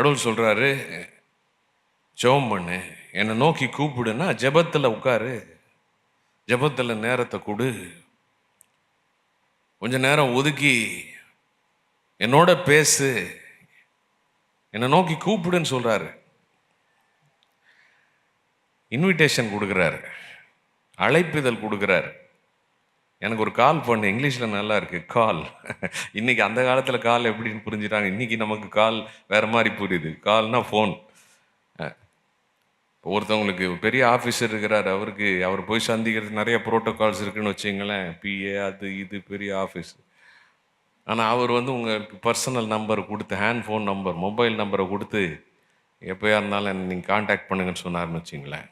கடவுள் சொல்கிறாரு, ஜெபம் பண்ணு, என்னை நோக்கி கூப்பிடுன்னா ஜெபத்தில் உட்காரு, ஜெபத்தில் நேரத்தை கொடு, கொஞ்ச நேரம் ஒதுக்கி என்னோட பேசு, என்னை நோக்கி கூப்பிடுன்னு சொல்கிறாரு. இன்விடேஷன் கொடுக்குறாரு, அழைப்பிதழ் கொடுக்குறாரு. எனக்கு ஒரு கால் பண்ணு, இங்கிலீஷில் நல்லா இருக்குது கால். இன்றைக்கி அந்த காலத்தில் கால் எப்படின்னு புரிஞ்சுட்டாங்க, இன்றைக்கி நமக்கு கால் வேறு மாதிரி புரியுது. கால்னால் ஃபோன். ஒருத்தவங்களுக்கு பெரிய ஆஃபீஸர் இருக்கிறார், அவர் போய் சந்திக்கிறது நிறைய ப்ரோட்டோகால்ஸ் இருக்குதுன்னு வச்சிங்களேன், பிஏ அது இது பெரிய ஆஃபீஸ். ஆனால் அவர் உங்களுக்கு பர்சனல் நம்பர் கொடுத்து, ஹேண்ட் ஃபோன் நம்பர், மொபைல் நம்பரை கொடுத்து எப்போயா இருந்தாலும் என்னை நீங்கள் காண்டாக்ட் பண்ணுங்கன்னு சொன்னார்னு வச்சிங்களேன்,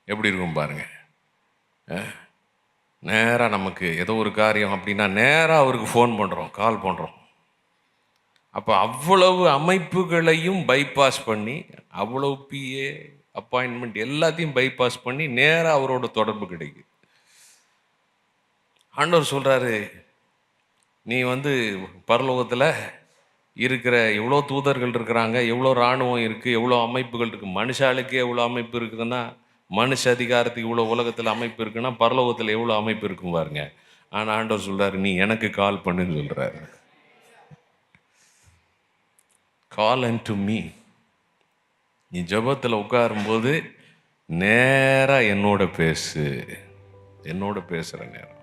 எப்படி இருக்கும் பாருங்கள். நேராக நமக்கு ஏதோ ஒரு காரியம் அப்படின்னா நேராக அவருக்கு ஃபோன் பண்ணுறோம், கால் பண்ணுறோம். அப்போ அவ்வளவு அமைப்புகளையும் பைபாஸ் பண்ணி, அவ்வளவு பிஏ அப்பாயின்மெண்ட் எல்லாத்தையும் பைபாஸ் பண்ணி நேராக அவரோட தொடர்பு கிடைக்குது. ஆண்டவர் சொல்கிறாரு, நீ பரலோகத்தில் இருக்கிற எவ்வளோ தூதர்கள் இருக்கிறாங்க, எவ்வளோ இராணுவம் இருக்குது, எவ்வளோ அமைப்புகள் இருக்குது. மனுஷாளுக்கே எவ்வளோ அமைப்பு இருக்குதுன்னா, மனுஷ அதிகாரத்துக்கு இவ்வளோ உலகத்தில் அமைப்பு இருக்குன்னா, பரலோகத்தில் எவ்வளோ அமைப்பு இருக்கும் பாருங்க. ஆனால் ஆண்டவர் சொல்கிறாரு, நீ எனக்கு கால் பண்ணுன்னு சொல்கிறாரு. Call and to me. நீ ஜெபத்தில் உட்காரும்போது நேராக என்னோட பேசு, என்னோட பேசுகிற நேரம்.